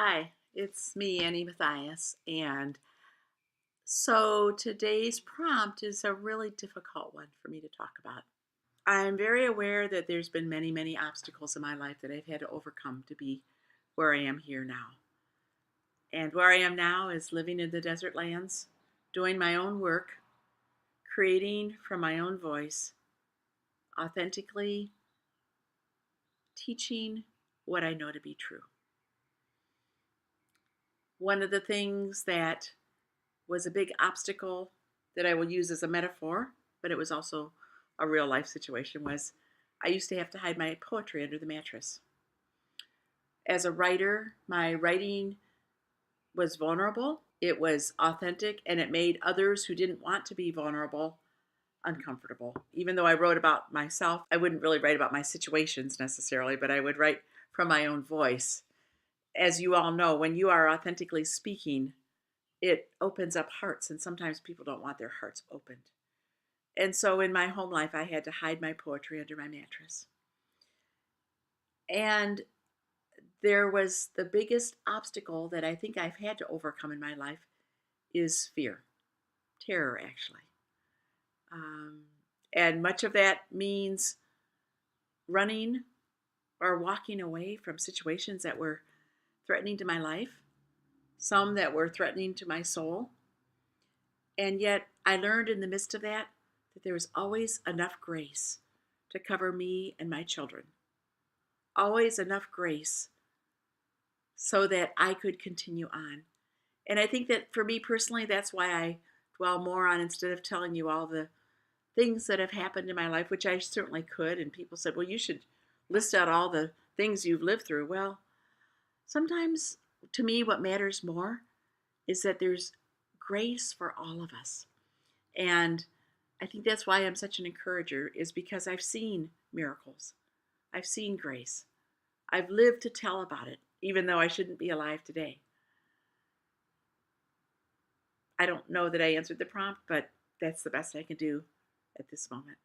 Hi, it's me, Annie Mathias, and so today's prompt is a really difficult one for me to talk about. I'm very aware that there's been many, many obstacles in my life that I've had to overcome to be where I am here now. And where I am now is living in the desert lands, doing my own work, creating from my own voice, authentically teaching what I know to be true. One of the things that was a big obstacle that I will use as a metaphor, but it was also a real life situation, was I used to have to hide my poetry under the mattress. As a writer, my writing was vulnerable, it was authentic, and it made others who didn't want to be vulnerable uncomfortable. Even though I wrote about myself, I wouldn't really write about my situations necessarily, but I would write from my own voice. As you all know, when you are authentically speaking, it opens up hearts, and sometimes people don't want their hearts opened. And so in my home life, I had to hide my poetry under my mattress. And there was the biggest obstacle that I think I've had to overcome in my life is fear, terror, actually. Um, and much of that means running or walking away from situations that were threatening to my life, some that were threatening to my soul. And yet I learned in the midst of that there was always enough grace to cover me and my children. Always enough grace so that I could continue on. And I think that for me personally, that's why I dwell more on, instead of telling you all the things that have happened in my life, which I certainly could. And people said, well, you should list out all the things you've lived through. Well, sometimes to me, what matters more is that there's grace for all of us. And I think that's why I'm such an encourager, is because I've seen miracles. I've seen grace. I've lived to tell about it, even though I shouldn't be alive today. I don't know that I answered the prompt, but that's the best I can do at this moment.